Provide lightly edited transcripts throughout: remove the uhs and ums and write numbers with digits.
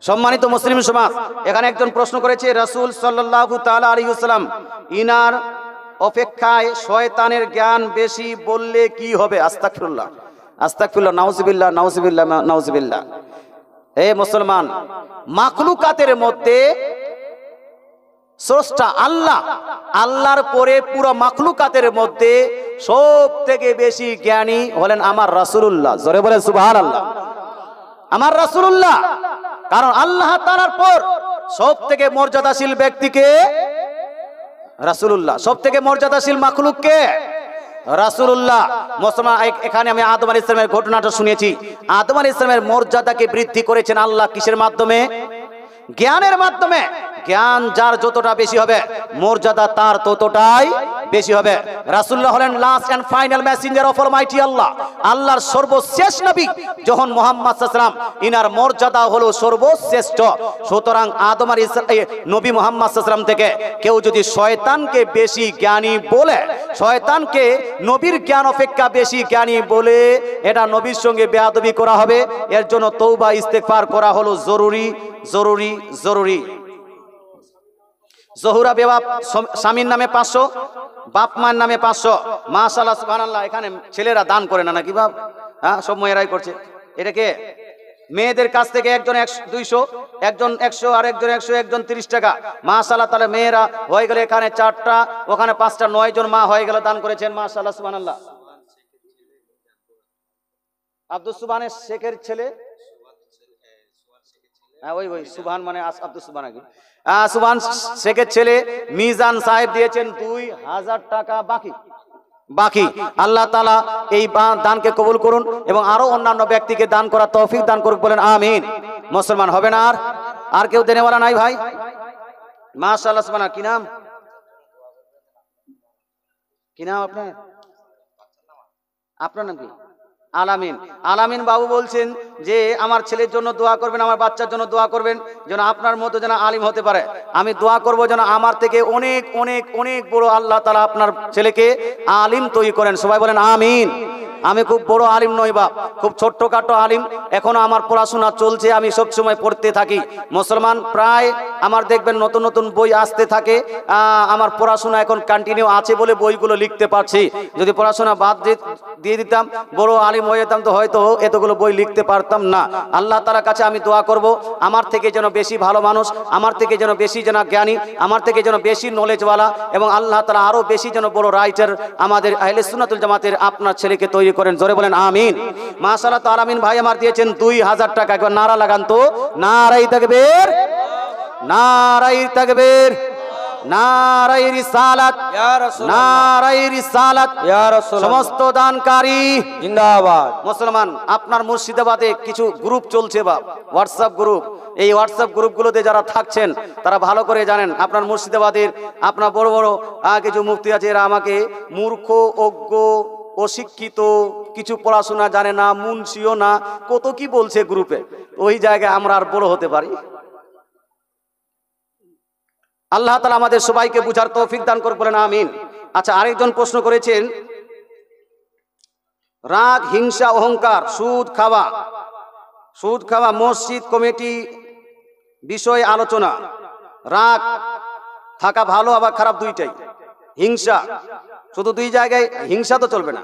সম্মানিত মুসলিম সমাজ, এখানে একজন প্রশ্ন করেছে, রাসূল সাল্লাল্লাহু তাআলা আলাইহি ওয়াসাল্লাম ইনার অপেক্ষায় শয়তানের জ্ঞান বেশি বললে কি হবে? আস্তাগফিরুল্লাহ, আস্তাগফিরুল্লাহ, নাউজুবিল্লাহ, নাউজুবিল্লাহ, নাউজুবিল্লাহ। হে মুসলমান, মাখলুকাতের মধ্যে স্রষ্টা আল্লাহ, আল্লাহর পরে পুরো মাখলুকাতের মধ্যে সব থেকে বেশি জ্ঞানী হলেন আমার রাসূলুল্লাহ। জোরে বলেন সুবহানাল্লাহ। আমার রাসূলুল্লাহ, কারণ আল্লাহ তাআলার পর সব থেকে মর্যাদাশীল ব্যক্তিকে রাসূলুল্লাহ, সব থেকে মর্যাদাশীল মাখলুককে রাসূলুল্লাহ। মুসলমান, এখানে আমি আদম আলাইহিস সালামের ঘটনাটা শুনেছি। আদম আলাইহিস সালামের মর্যাদাকে বৃদ্ধি করেছেন আল্লাহ কিসের মাধ্যমে? জ্ঞানের মাধ্যমে। জ্ঞান যার যতটা বেশি হবে মর্যাদা তার ততটাই বেশি হবে। রাসূলুল্লাহ হলেন last and final messenger of almighty Allah, আল্লাহর সর্বশেষ নবী। যখন মুহাম্মদ সাল্লাল্লাহু আলাইহি ওয়াসাল্লাম, ইনার মর্যাদা হলো সর্বশ্রেষ্ঠ। সুতরাং আদম আলাইহিস নবী মুহাম্মদ সাল্লাল্লাহু আলাইহি ওয়াসাল্লাম থেকে কেউ যদি শয়তানকে বেশি জ্ঞানী বলে, শয়তানকে নবীর জ্ঞান অপেক্ষা বেশি জ্ঞানী বলে, এটা নবীর সঙ্গে বেয়াদবি করা হবে। এর জন্য তওবা ইস্তেগফার করা হলো জরুরি, জরুরি, জরুরি। জহুরা বেবাপ স্বামীর নামে 500, বাপ মায়ের নামে 500। মাশাআল্লাহ, সুবহানাল্লাহ। এখানে ছেলেরা দান করে না নাকি বাপ? হ্যাঁ, সব মেয়েরাই করছে। এটাকে মেয়েদের কাছ থেকে একজন 200, একজন 100, আর একজন 100, একজন 30 টাকা। মাশাআল্লাহ। তাহলে মেয়েরা হয়ে গেল এখানে 4টা, ওখানে 5টা, 9 জন মা হয়ে গেল, দান করেছেন। মাশাআল্লাহ, সুবহানাল্লাহ। আব্দুল সুবহানের শেখের ছেলে, হ্যাঁ ওই সুবহান মানে আব্দুল সুবহান আগে, সুবহান শেখের ছেলে মিজান সাহেব দিয়েছেন 2000 টাকা বাকি। আল্লাহ তাআলা এই দানকে কবুল করুন এবং আরো অন্যান্য ব্যক্তিকে দান করার তৌফিক দান করুন, বলেন আমিন। মুসলমান হবে না? আর কেউ দেনেওয়ালা নাই ভাই? মাশাআল্লাহ, সুবহানাল্লাহ। কি নাম আপনার নাম কি? আলামিন। আলামিন বাবু বলছেন যে আমার ছেলের জন্য দোয়া করবেন, আমার বাচ্চার জন্য দোয়া করবেন, যেন আপনার মতো যেন আলিম হতে পারে। আমি দোয়া করব যেন আমার থেকে অনেক অনেক অনেক বড় আল্লাহ তাআলা আপনার ছেলেকে আলিম তৈরি করেন। সবাই বলেন আমিন। আমি খুব বড় আলিম নই বাপ, খুব ছোট্টখাটো আলিম। এখনো আমার পড়াশোনা চলছে, আমি সব সময় পড়তে থাকি। মুসলমান, প্রায় আমার দেখবেন নতুন নতুন বই আসতে থাকে। আমার পড়াশোনা এখন কন্টিনিউ আছে বলে বইগুলো লিখতে পারছি। যদি পড়াশোনা বাদ দিয়ে দিতাম, বড় আলিম হয়ে যেতাম, তো হয়তো এতগুলো বই লিখতে পারতাম না। আল্লাহ তাআলার কাছে আমি দোয়া করব আমার থেকে যেন বেশি ভালো মানুষ, আমার থেকে যেন বেশি যেন জ্ঞানী, আমার থেকে যেন বেশি নলেজওয়ালা, এবং আল্লাহ তাআলা আরো বেশি যেন বড় রাইটার আমাদের আহলে সুন্নাতুল জামাতের আপনার ছেলেকে তৈরি করেন। জোরে বলেন আমিন। মাশাআল্লাহ। তো আলামিন ভাই আমার দিয়েছেন 2000 টাকা। একবার নারা লাগান তো, নারায়ে তাকবীর, নারায়ে তাকবীর, নারায়ে রিসালাত, ইয়া রাসূলুল্লাহ, নারায়ে রিসালাত, ইয়া রাসূলুল্লাহ। সমস্ত দানকারী জিন্দাবাদ। মুসলমান, আপনার মুর্শিদাবাদে কিছু গ্রুপ চলছে বা হোয়াটসঅ্যাপ গ্রুপ। এই হোয়াটসঅ্যাপ গ্রুপগুলোতে যারা থাকছেন তারা ভালো করে জানেন, আপনার মুর্শিদাবাদের আপনার বড় বড় কিছু মুফতি আছে, এরা আমাকে মূর্খ, অজ্ঞ, অশিক্ষিত, কিছু পড়াশোনা জানে না, মুন্সিও না, কত কি বলছে গ্রুপে। ওই জায়গায় আমরা আর বড় হতে পারি? আল্লাহ তাআলা আমাদের সবাইকে বুঝার তৌফিক দান করুন, বলেন আমিন। আচ্ছা, আরেকজন প্রশ্ন করেছেন, রাগ, হিংসা, অহংকার, সুদ খাওয়া মসজিদ কমিটি বিষয়ে আলোচনা। রাগ থাকা ভালো আবার খারাপ দুইটাই। হিংসা শুধু দুই জায়গায়, হিংসা তো চলবে না,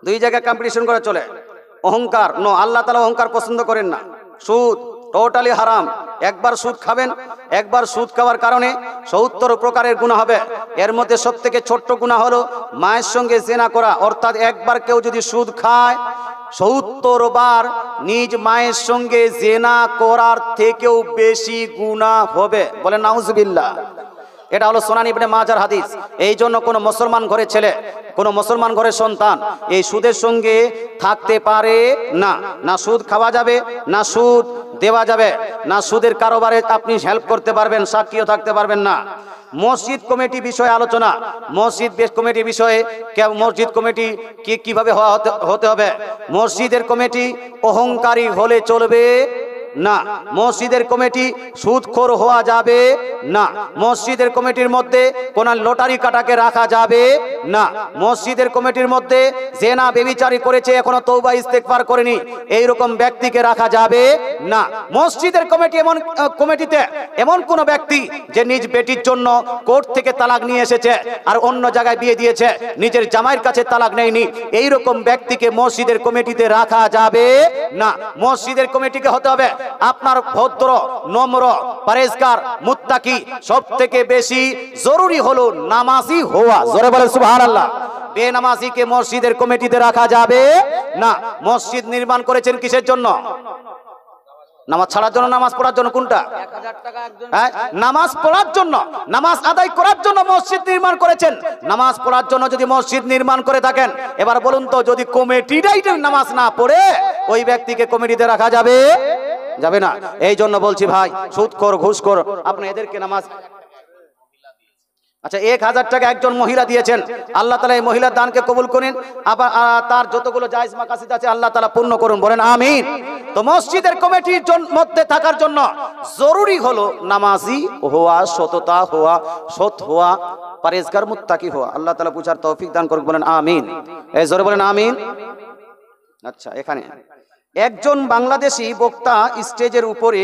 দুই জায়গায় কম্পিটিশন করে চলে। অহংকার নো, আল্লাহ তাআলা অহংকার পছন্দ করেন না। সুদ টোটালি হারাম। একবার সুদ খাবেন, একবার সুদ খাওয়ার কারণে 70 প্রকারের গুনাহ হবে। এর মধ্যে সবথেকে ছোট্ট গুনাহ হলো মায়ের সঙ্গে জিনা করা। অর্থাৎ একবার কেউ যদি সুদ খায় 70 বার নিজ মায়ের সঙ্গে জিনা করার থেকেও বেশি গুনাহ হবে। বলেন নাউজুবিল্লাহ। এটা হলো সুনান ইবনে মাজার হাদিস। এই জন্য কোনো মুসলমান ঘরের ছেলে, কোনো মুসলমান ঘরের সন্তান এই সুদের সঙ্গে থাকতে পারে না। না সুদ খাওয়া যাবে, না সুদ দেওয়া যাবে, না সুদের কারবারে আপনি হেল্প করতে পারবেন, সাক্ষীও থাকতে পারবেন না। মসজিদ কমিটি বিষয়ে আলোচনা। মসজিদ কমিটি বিষয়ে মসজিদ কমিটি কিভাবে হতে হবে। মসজিদের কমিটি অহংকারী হলে চলবে না। মসজিদের কমিটি সুদখোর হওয়া যাবে না। মসজিদের কমিটির মধ্যে কোন লটারি কাটাকে রাখা যাবে না। মসজিদের কমিটির মধ্যে জেনা বেবিচারি করেছে এখনো তওবা ইস্তেগফার করেনি এইরকম ব্যক্তিকে রাখা যাবে না। মসজিদের কমিটিতে এমন কোন ব্যক্তি যে নিজ বেটির জন্য কোর্ট থেকে তালাক নিয়ে এসেছে আর অন্য জায়গায় বিয়ে দিয়েছে, নিজের জামাইয়ের কাছে তালাক নেয়নি, এইরকম ব্যক্তিকে মসজিদের কমিটিতে রাখা যাবে না। মসজিদের কমিটিকে হতে হবে আপনার ভদ্র, নম্র, পরেজগার, মুত্তাকি, সব থেকে বেশি জরুরি হলো নামাজি হওয়া। জোরে বলেন সুবহানাল্লাহ। বেনামাজিকে মসজিদের কমিটিতে রাখা যাবে না। মসজিদ নির্মাণ করেছেন কিসের জন্য? নামাজ ছাড়ার জন্য, নামাজ পড়ার জন্য? কোনটা? নামাজ পড়ার জন্য, নামাজ আদায় করার জন্য মসজিদ নির্মাণ করেছেন। নামাজ পড়ার জন্য যদি মসজিদ নির্মাণ করে থাকেন, এবার বলুন তো, যদি কমিটিটাই নামাজ না পড়ে ওই ব্যক্তিকে কমিটিতে রাখা যাবে যাবে না। এই জন্য বলছি ভাই, সুদখোর, ঘুষখোর, আপনি এদেরকে নামাজ। আচ্ছা, 1000 টাকা একজন মহিলা দিয়েছেন, আল্লাহ তাআলা এই মহিলার দানকে কবুল করুন, আবার তার যতগুলো জায়েজ মাকাসিদ আছে আল্লাহ তাআলা পূর্ণ করুন, বলেন আমিন। তো মসজিদের কমিটির মধ্যে থাকার জন্য জরুরি হলো নামাজি হওয়া, সততা হওয়া, সৎ হওয়া, পরেজগার, মুত্তাকি হওয়া। আল্লাহ তাআলা বুঝার তৌফিক দান করুন, বলেন আমিন। এই জোরে বলেন আমিন। আচ্ছা, এখানে একজন বাংলাদেশি বক্তা স্টেজের উপরে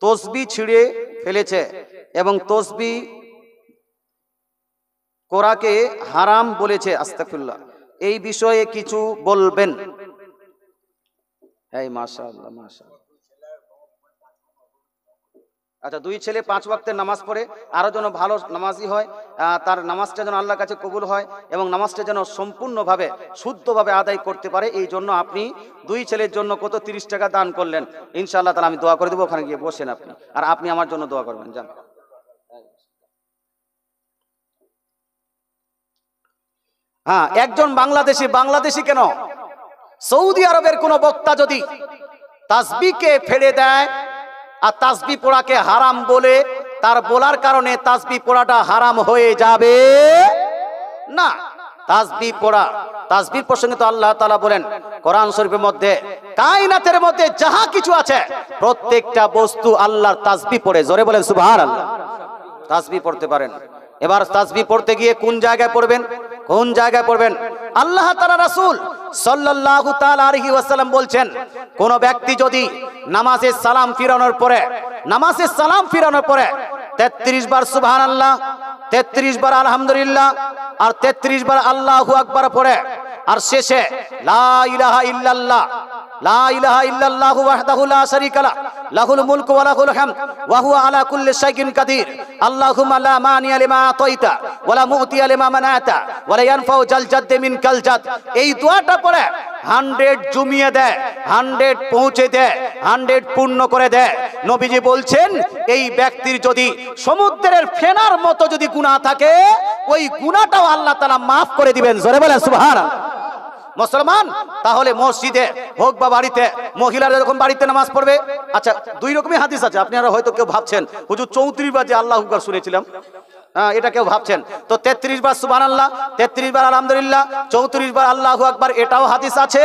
তসবিহ ছিঁড়ে ফেলেছে এবং তসবিহ কোরআনকে হারাম বলেছে। আস্তাগফিরুল্লাহ। এই বিষয়ে কিছু বলবেন? এই মাশাআল্লাহ, মাশাআল্লাহ। আচ্ছা, 2 ছেলে 5 ওয়াক্তের নামাজ পড়ে, আরো যেন ভালো নামাজি হয়, তার নামাজটা যেন আল্লাহর কাছে কবুল হয় এবং নামাজটা যেন সম্পূর্ণভাবে শুদ্ধভাবে আদায় করতে পারে, এই জন্য আপনি 2 ছেলের জন্য কত 30 টাকা দান করলেন। ইনশাআল্লাহ তাআলা আমি দোয়া করে দেব, ওখানে গিয়ে বসেন আপনি, আর আপনি আমার জন্য দোয়া করবেন। যান। হ্যাঁ, একজন বাংলাদেশি কেন, সৌদি আরবের কোন বক্তা যদি তাসবিহকে ফেলে দেয় আর তাসবিহ পড়াকে হারাম বলে, তার বলার কারণে তাসবিহ পড়াটা হারাম হয়ে যাবে না। তাসবিহ প্রসঙ্গে তো আল্লাহ তাআলা বলেন কোরআন শরীফের মধ্যে, কায়নাতের মধ্যে যাহা কিছু আছে প্রত্যেকটা বস্তু আল্লাহর তাসবিহ পড়ে। জোরে বলেন সুবহানাল্লাহ। তাসবিহ পড়তে পারেন। এবার তাসবিহ পড়তে গিয়ে কোন জায়গায় পড়বেন? কোন জায়গায় পড়বেন? আল্লাহ তাআলা, রাসূল সাল্লাল্লাহু তাআলা আলাইহি ওয়াসাল্লাম বলছেন, কোন ব্যক্তি যদি নামাজে সালাম ফিরানোর পরে 33 বার সুবহানাল্লাহ, 33 বার আলহামদুলিল্লাহ আর 33 বার আল্লাহু আকবার পড়ে, আর শেষে লা ইলাহা ইল্লাল্লাহু ওয়াহদাহু লা শারীকা লাহু লাহুল মুলকু ওয়া লাহুল হামদ ওয়া হুয়া আলা কুল্লি শাইইন কাদির আল্লাহুম্মা লা মানিয়া লিমা আতাইতা ওয়া লা মুতিয়া লিমা মানাতা ওয়া লা ইয়ানফাউ জাল জাদ্দি মিনকাল জাদ। এই দোয়াটা পড়ে 100 জমিয়ে দেয়, 100 পৌঁছে দেয়, 100 পূর্ণ করে দেয়। নবীজি বলছেন, এই ব্যক্তির যদি সমুদ্রের ফেনার মতো যদি গুনাহ থাকে, ওই গুনাহটাও আল্লাহ তাআলা মাফ করে দিবেন। জোরে বলেন সুবহানাল্লাহ। মুসলমান, তাহলে মসজিদে হোক বা বাড়িতে, মহিলারা যখন বাড়িতে নামাজ পড়বে, আচ্ছা 2 রকমের হাদিস আছে। আপনারা হয়তো কেউ ভাবছেন হুজুর 34 বার যে আল্লাহু আকবার শুনেছিলাম, এটা কেউ ভাবছেন। তো 33 বার সুবহানাল্লাহ, 33 বার আলহামদুলিল্লাহ, 34 বার আল্লাহু আকবার, এটাও হাদিস আছে।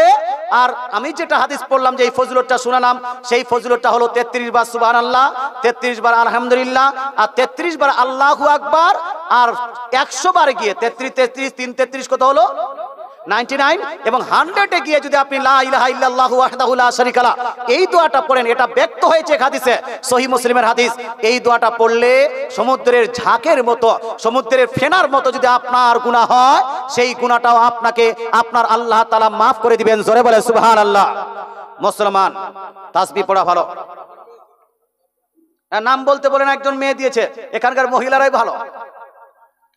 আর আমি যেটা হাদিস পড়লাম, যে এই ফজিলতটা শুনালাম, সেই ফজিলতটা হলো 33 বার সুবহানাল্লাহ, 33 বার আলহামদুলিল্লাহ আর 33 বার আল্লাহু আকবার। আর 100 বার গিয়ে 33 33 3 33 কত হলো? 99। এবং 100-এ গিয়ে যদি আপনি লা ইলাহা ইল্লাল্লাহু ওয়াহদাহু লা শারীকা লাহু এই দোয়াটা পড়েন, এটা ব্যক্ত হয়েছে হাদিসে, সহিহ মুসলিমের হাদিস। এই দোয়াটা পড়লে সমুদ্রের ঝাঁকের মতো, সমুদ্রের ফেনার মতো যদি আপনার গুনাহ হয়, সেই গুনাহটাও আপনাকে আপনার আল্লাহ তাআলা মাফ করে দিবেন। জোরে বলে সুবহানাল্লাহ। মুসলমান, তাসবিহ পড়া ভালো। নাম বলতে বলেন, একজন মেয়ে দিয়েছে, এখানকার মহিলারাই ভালো,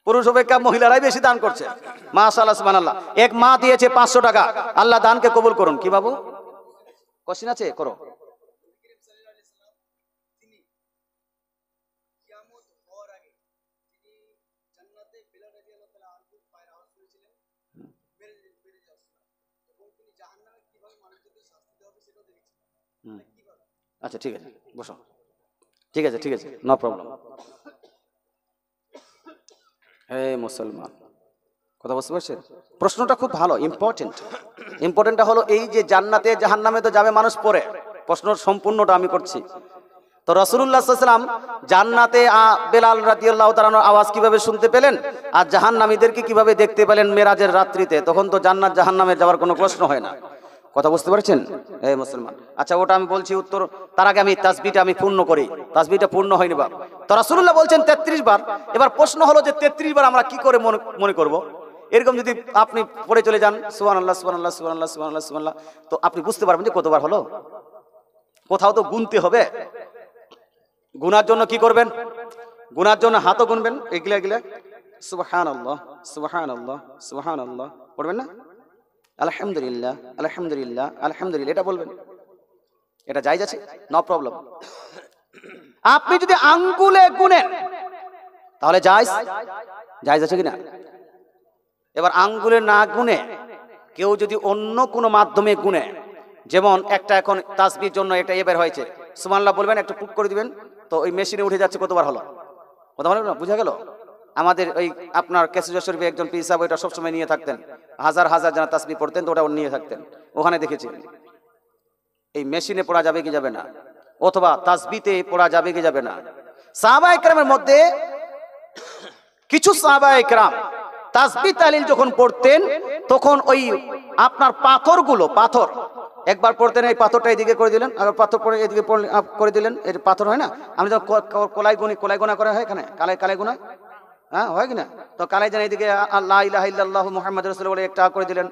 পুরুষ অপেক্ষা মহিলারাই বেশি দান করছে। মাশাআল্লাহ, সুবহানাল্লাহ। এক মা দিয়েছে 500 টাকা। আল্লাহ দানকে কবুল করুন। কি বাবু কোশ্চেন আছে? করো। আচ্ছা, ঠিক আছে, বসো। ঠিক আছে, ঠিক আছে, নো প্রবলেম। হে মুসলমান, কথা বুঝতে পারছেন? প্রশ্নটা খুব ভালো, ইম্পর্টেন্টটা হলো এই যে জান্নাতে জাহান্নামে তো যাবে মানুষ পরে, প্রশ্ন সম্পূর্ণটা আমি করছি। তো রাসূলুল্লাহ সাল্লাল্লাহু আলাইহি ওয়াসাল্লাম জান্নাতে বেলাল রাদিয়াল্লাহু তাআলার আওয়াজ কিভাবে শুনতে পেলেন আর জাহান্নামীদেরকে কিভাবে দেখতে পেলেন মেরাজের রাত্রিতে? তখন তো জান্নাত জাহান্নামে যাওয়ার কোনো প্রশ্ন হয় না। কথা বুঝতে পারছেন এই মুসলমান? আচ্ছা, ওটা আমি বলছি উত্তর, তার আগে আমি তাসবিহটা আমি পূর্ণ করি। তাসবিহটা পূর্ণ হয়নি বা। তো রাসূলুল্লাহ বলছেন 33 বার। এবার প্রশ্ন হলো যে 33 বার আমরা কি করে মনে করব? এরকম যদি আপনি পড়ে চলে যান সুবহানাল্লাহ সুবহানাল্লাহ সুবহানাল্লাহ সুবহানাল্লাহ সুবহানাল্লাহ, তো আপনি বুঝতে পারবেন যে কতবার হলো। কোথাও তো গুনতে হবে। গুনার জন্য কি করবেন? গুনার জন্য হাতও গুনবেন, এগুলা এগুলা সুবহানাল্লাহ সুবহানাল্লাহ সুবহানাল্লাহ পড়বেন না? আলহামদুলিল্লাহ আলহামদুলিল্লাহ আলহামদুলিল্লাহ এটা বলবেন। এটা জায়েজ আছে, নো প্রবলেম। আপনি যদি আঙ্গুলে গুনেন তাহলে জায়েজ আছে কিনা? এবার আঙ্গুলে না গুনে কেউ যদি অন্য কোনো মাধ্যমে গুনে, যেমন একটা এখন তাসবিহর জন্য একটা বের হয়েছে, সুবহানাল্লাহ বলবেন, একটু পুট করে দিবেন, তো ওই মেশিনে উঠে যাচ্ছে কতবার হলো। কথা বলবেন না? বুঝা গেল? আমাদের ওই আপনার কেসিজর শরীফে একজন পীর সাহেব ওইটা সবসময় নিয়ে থাকতেন, হাজার হাজার যারা তাসবিহ পড়তেন, তো ওটা নিয়ে থাকতেন, ওখানে দেখেছি। এই মেশিনে পড়া যাবে কি যাবে না, অথবা তাসবিতে পড়া যাবে কি যাবে না? সাহাবায়ে কেরামের মধ্যে কিছু সাহাবায়ে কেরাম তাসবিহ তাহলিল যখন পড়তেন তখন ওই আপনার পাথর একবার পড়তেন, এই পাথরটা এদিকে করে দিলেন, আবার পাথর পরে এদিকে করে দিলেন, এর পাথর হয় না? আমি যখন কোলাই গোনা করা হয় এখানে কালাই গোনা, হ্যাঁ হয় কিনা? তো কালাই যেন এদিকে লা ইলাহা ইল্লাল্লাহু মুহাম্মাদুর রাসূলুল্লাহ বলে একটা করে দিলেন,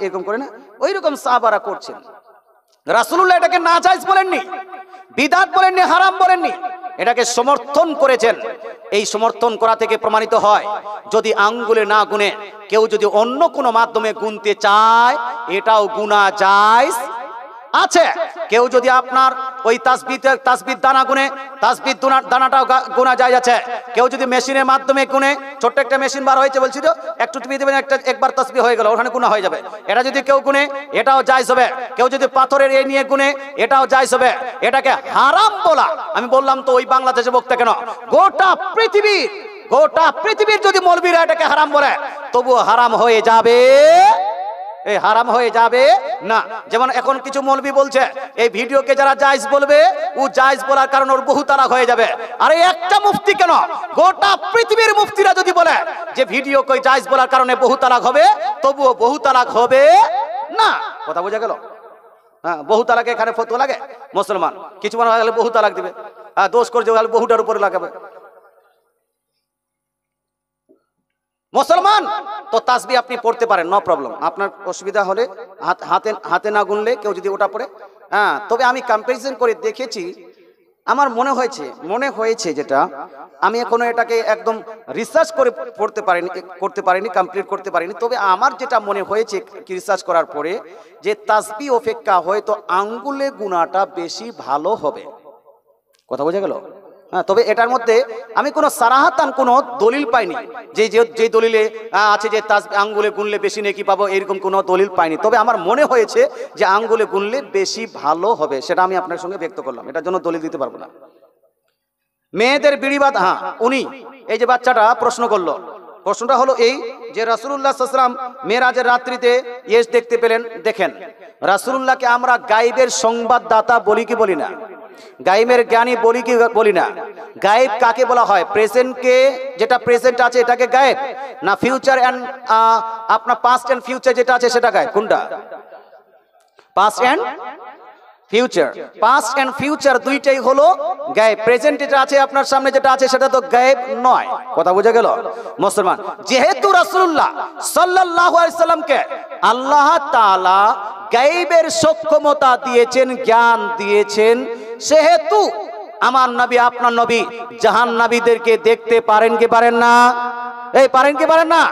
এরকম করে না? ওইরকম সাহাবারা করছেন। রাসূলুল্লাহ এটাকে নাজায়েজ বলেননি, বিদআত বলেননি, হারাম বলেননি, এটাকে সমর্থন করেছেন। এই সমর্থন করা থেকে প্রমাণিত হয় যদি আঙ্গুলে না গুনে কেউ যদি অন্য কোনো মাধ্যমে গুনতে চায়, এটাও গুনাহ জায়েজ আছে। কেউ যদি আপনার ওই তাসবিহ দানা গুনে, তাসবিহ দানাটাও গুনাহ জায়েজ আছে। কেউ যদি মেশিনের মাধ্যমে গুনে, ছোট্ট একটা মেশিন বার হয়েছে বলছিল, একটু টিপে দেবেন, একবার তাসবিহ হয়ে গেল, ওখানে গুনাহ হয়ে যাবে, এটা যদি কেউ গুনে এটাও জায়েজ হবে। কেউ যদি পাথরের এই নিয়ে গুনে এটাও জায়েজ হবে। এটাকে হারাম বলা, আমি বললাম তো ওই বাংলাদেশে বক্তা কেন, গোটা পৃথিবীর যদি মৌলবীরা এটাকে হারাম বলে তবুও হারাম হয়ে যাবে, এই হারাম হয়ে যাবে না। যেমন এখন কিছু মৌলবী বলছে এই ভিডিওকে যারা জায়েজ বলবে, ও জায়েজ বলার কারণে ওর বহু তালাক হয়ে যাবে। আরে একটা মুফতি কেন, গোটা পৃথিবীর মুফতিরা যদি বলে যে ভিডিওকে জায়েজ বলার কারণে বহু তালাক হবে, তবুও বহু তালাক হবে না। কথা বোঝা গেল? হ্যাঁ, বহু তালাকে এখানে ফতোয়া লাগে। মুসলমান কিছু মানুষ গেলে বহু তালাক দিবে, দোষ করে গেলে বহুটার উপরে লাগাবে। মুসলমান তো তাসবিহ আপনি পড়তে পারেন, নো প্রবলেম। আপনার অসুবিধা হলে হাতে না গুনলে কেউ যদি ওটা পড়ে, হ্যাঁ। তবে আমি কম্পারিজন করে দেখেছি, আমার মনে হয়েছে যেটা আমি এখনো এটাকে একদম রিসার্চ করে করতে পারিনি, কমপ্লিট করতে পারিনি। তবে আমার যেটা মনে হয়েছে রিসার্চ করার পরে, যে তাসবিহ অপেক্ষা হয়তো আঙ্গুলে গুনাটা বেশি ভালো হবে। কথা বোঝা গেল? হ্যাঁ, তবে এটার মধ্যে আমি কোনো সারাহাতান কোনো দলিল পাইনি যে দলিলে আছে যে আঙ্গুলে গুনলে বেশি নেকি পাবো, এরকম কোনো দলিল পাইনি। তবে আমার মনে হয়েছে যে আঙ্গুলে গুনলে বেশি ভালো হবে, সেটা আমি আপনার সঙ্গে ব্যক্ত করলাম। এটার জন্য দলিল দিতে পারবো না। মেয়েদের বিড়িবাদ, হ্যাঁ, উনি এই যে বাচ্চাটা প্রশ্ন করলো, প্রশ্নটা হলো এই যে রাসূলুল্লাহ সাল্লাল্লাহু আলাইহি ওয়াসাল্লাম মেরাজের রাত্রিতে ইয়েস দেখতে পেলেন। দেখেন, রাসূলুল্লাহকে আমরা গায়েবের সংবাদদাতা বলি কি বলি না? গায়েবের জ্ঞানী বলি কি বলি না? গায়েব কাকে বলা হয়? প্রেজেন্টকে, যেটা প্রেজেন্ট আছে এটাকে গায়েব না? ফিউচার এন্ড আপনার পাস্ট এন্ড ফিউচার যেটা আছে সেটা গায়েব? কোনটা? পাস্ট এন্ড ফিউচার দুইটাই হলো গায়েব। প্রেজেন্ট যেটা আছে আপনার সামনে যেটা আছে সেটা তো গায়েব নয়। কথা বোঝা গেল? মুসলমান, যেহেতু রাসূলুল্লাহ সাল্লাল্লাহু আলাইহি সাল্লামকে আল্লাহ তাআলা গায়েবের সক্ষমতা দিয়েছেন, জ্ঞান দিয়েছেন, সেহেতু আমার নবী, আপনার নবী জাহান্নামীদেরকে দেখতে পারেন কি পারেন না? এই পারেন কি পারেন না?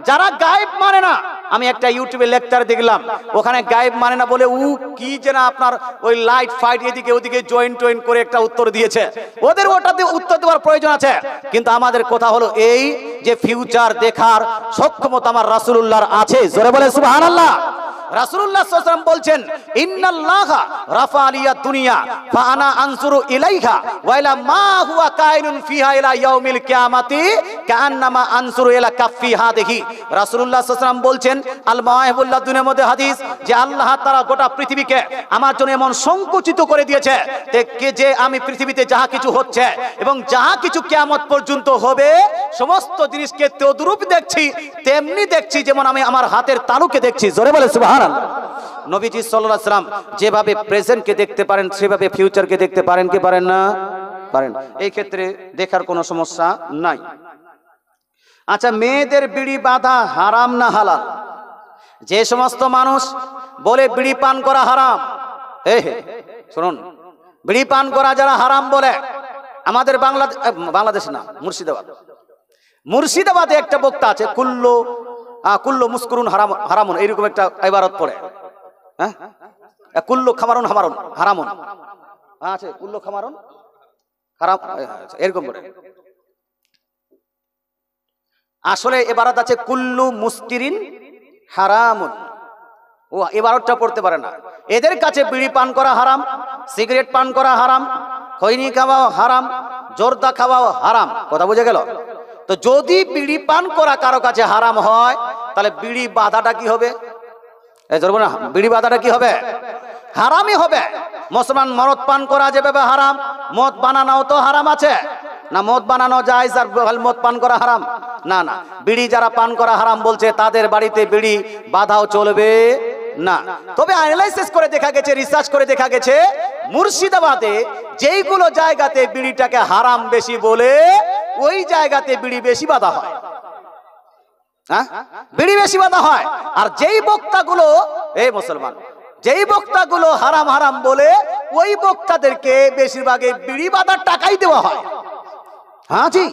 যারা গায়েব মানে না, আমি একটা ইউটিউবে লেকচার দেখলাম, ওখানে গায়েব মানে না বলে কি যেন আপনার ওই লাইট ফাইট এদিকে ওদিকে জয়েন করে একটা উত্তর দিয়েছে। ওদের ওটাতে উত্তর দেওয়ার প্রয়োজন আছে, কিন্তু আমাদের কথা হলো এই যে ফিউচার দেখার সক্ষমতা আমার রাসূলুল্লাহর আছে। জোরে বলে সুবহানাল্লাহ। রাসূলুল্লাহ সাল্লাল্লাহু আলাইহি ওয়াসাল্লাম বলছেন ইন্নাল্লাহা রাফা আলিয়া দুনিয়া ফা আনা আনসুরু ইলাইহা ওয়া ইলা মা হুয়া কাইনুন ফিহা ইলা ইয়াউমিল কিয়ামাতি কাআন্নামা আনসুরু ইলা কাফি হাদিহি। রাসূলুল্লাহ সাল্লাল্লাহু আলাইহি ওয়াসাল্লাম বলছেন আল মাওয়াহিবুল্লাহ দুনিয়ার মধ্যে হাদিস যে আল্লাহ তাআলা গোটা পৃথিবীকে আমার জন্য এমন সংকুচিত করে দিয়েছে যে আমি পৃথিবীতে যাহা কিছু হচ্ছে এবং যাহা কিছু কিয়ামত পর্যন্ত হবে সমস্ত জিনিসকে তদ্রূপ দেখছি, তেমনি দেখছি যেমন আমি আমার হাতের তালুকে দেখছি। জোরে বলে সুবহানাল্লাহ। নবীজি সাল্লাল্লাহু আলাইহি ওয়াসাল্লাম যেভাবে প্রেজেন্টকে দেখতে পারেন সেভাবে ফিউচারকে দেখতে পারেন কি পারেন না? পারেন। এই ক্ষেত্রে দেখার কোনো সমস্যা নাই। আচ্ছা, মেয়েদের বিড়ি বাঁধা হারাম না হালাল? যে সমস্ত মানুষ বলে বিড়ি পান করা হারাম, শুনুন, বিড়ি পান করা যারা হারাম বলে, আমাদের বাংলাদেশ না, মুর্শিদাবাদে একটা বক্তা আছে, কুল্লু মুস্কুরুন হারামুন, এইরকম একটা ইবারত পড়ে। হ্যাঁ, কুল্লু খামারুন হারামুন আছে, কুল্লু খামারুন হারাম, এরকম করে। আসলে এবারত আছে কুল্লু মুস্কিরিন হারামুন, ও এবারতটা পড়তে পারে না। এদের কাছে বিড়ি পান করা হারাম, সিগারেট পান করা হারাম, খৈনি খাওয়া হারাম, জর্দা খাওয়াও হারাম। কথা বুঝে গেল? তো যদি বিড়ি পান করা কারো কাছে হারাম হয় তাহলে বিড়ি বাঁধাটা কি হবে? না, বিড়ি বাঁধাটা কি হবে? হারামই হবে। মুসলমান মদ পান করা যেভাবে হারাম, মদ বানানো তো হারাম আছে না? মদ বানানো যায় আর মদ পান করা হারাম না? না, বিড়ি যারা পান করা হারাম বলছে তাদের বাড়িতে বিড়ি বাঁধাও চলবে না। তবে অ্যানালাইসিস করে দেখা গেছে, রিসার্চ করে দেখা গেছে, মুর্শিদাবাদে যেইগুলো জায়গাতে বিড়িটাকে হারাম বেশি বলে ওই জায়গাতে বিড়ি বেশি বাঁধা হয়। হ্যাঁ, বিড়ি বেশি বাঁধা হয়। আর যেই বক্তাগুলো, এই মুসলমান, যেই বক্তাগুলো হারাম হারাম বলে ওই বক্তাদেরকে বেশিরভাগে বিড়ি বাঁধার টাকাই দেওয়া হয়। হ্যাঁ জি,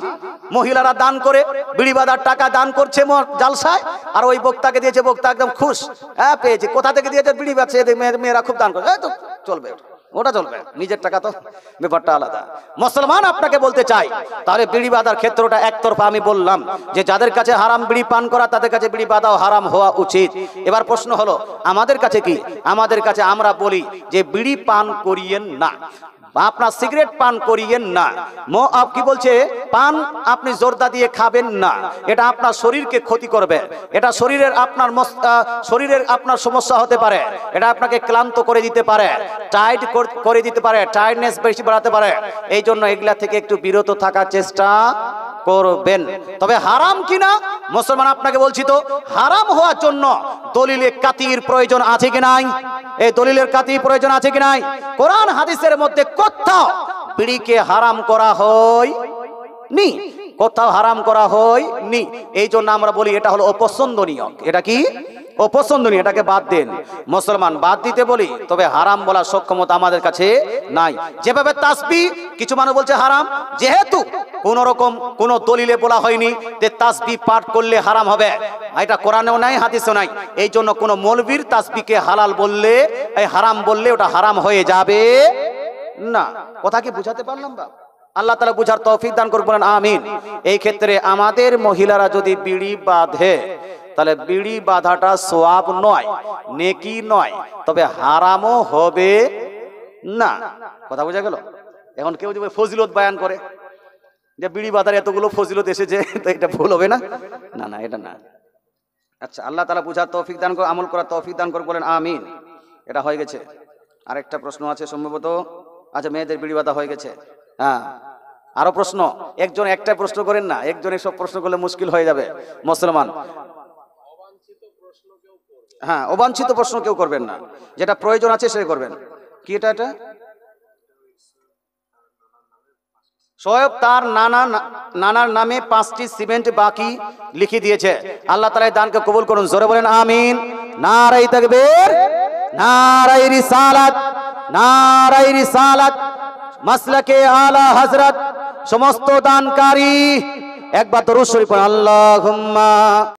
মহিলারা দান করে বিড়ি বাঁধার টাকা দান করছে জালসায়, আর ওই বক্তাকে দিয়েছে, বক্তা একদম খুশ, হ্যাঁ পেয়েছে। কোথা থেকে দিয়েছে? বিড়ি বাঁধছে, মেয়েরা খুব দান করে, তো চলবে, ওটা চলবে, নিজের টাকা তো ব্যাপারটা আলাদা। মুসলমান আপনাকে বলতে চাই, তাহলে বিড়ি বাঁধার ক্ষেত্রটা একতরফা। আমি বললাম যে যাদের কাছে হারাম বিড়ি পান করা তাদের কাছে বিড়ি বাঁধাও হারাম হওয়া উচিত। এবার প্রশ্ন হলো আমাদের কাছে কি? আমাদের কাছে আমরা বলি যে বিড়ি পান করিয়েন না, আপনার সিগারেট পান করিয়েন না। কি বলছে? পান আপনি জর্দা দিয়ে খাবেন না, এটা আপনার শরীরকে ক্ষতি করবে, এটা শরীরের আপনার সমস্যা হতে পারে, এটা আপনাকে ক্লান্ত করে দিতে পারে, টাইট করে দিতে পারে, টায়ার্ডনেস বেশি বাড়াতে পারে। এই জন্য এগুলা থেকে একটু বিরত থাকার চেষ্টা করবেন। তবে হারাম কিনা মুসলমান আপনাকে বলছি তো, হারাম হওয়ার জন্য দলিলে কাতির প্রয়োজন আছে কি নাই? এই দলিলের কাতির প্রয়োজন আছে কি নাই? কোরআন হাদিসের মধ্যে কোথাও বিড়িকে হারাম করা হয়নি, কোথাও হারাম করা হয়নি। এই জন্য আমরা বলি এটা হলো অপছন্দনীয়। এটা কি? অপছন্দনীয়, এটাকে বাদ দেন। মুসলমান বাদ দিতে বলি, তবে হারাম বলার সক্ষমতা আমাদের কাছে নাই। যেভাবে তাসবিহ কিছু মানুষ বলছে হারাম, যেহেতু কোন রকম কোন দলিলে বলা হয়নি যে তাসবিহ পাঠ করলে হারাম হবে, এটা কোরআনেও নাই, হাদিসেও নাই। এই জন্য কোন মৌলবীর তাসবিহকে হালাল বললে, এই হারাম বললে ওটা হারাম হয়ে যাবে না। কথা কি বুঝাতে পারলাম বা? আল্লাহ তাআলা বুঝার তৌফিক দান করুন, বলেন আমিন। এই ক্ষেত্রে আমাদের মহিলারা যদি বিড়ি বাঁধে তাহলে বিড়ি বাঁধাটা সওয়াব নয়, নেকি নয়, তবে হারামও হবে না। কথা বোঝা গেল? এখন কেউ যদি ফজিলত বয়ান করে যে বিড়ি বাঁধার এতগুলো ফজিলত এসেছে, তো এটা ভুল হবে না? না না, এটা না। আচ্ছা, আল্লাহ তাআলা বুঝার তৌফিক দান করে, আমল করার তৌফিক দান করে, বলেন আমিন। এটা হয়ে গেছে। আরেকটা প্রশ্ন আছে সম্ভবত। আচ্ছা, মেয়েদের বিড়ি বাঁধা হয়ে গেছে। হ্যাঁ, আরো প্রশ্ন। একজন একটা প্রশ্ন করেন না, একজনের সব প্রশ্ন করলে মুশকিল হয়ে যাবে মুসলমান। হ্যাঁ, অবাঞ্ছিত প্রশ্ন কেউ করবেন না, যেটা প্রয়োজন আছে সেটা করবেন। কি এটা? শোয়েব তার নানার নামে 5টি সিমেন্ট বাকি লিখে দিয়েছে। আল্লাহ তাআলা দানকে কবুল করুন। জোরে বলেন আমিন। নারায়ে তাকবীর, নারায়ে রিসালাত, নারায়ে রিসালাত। মাসলাকে আলা হযরত সমস্ত দানকারী একবার দরুদ শরীফ পড়ুন। আল্লাহুম্মা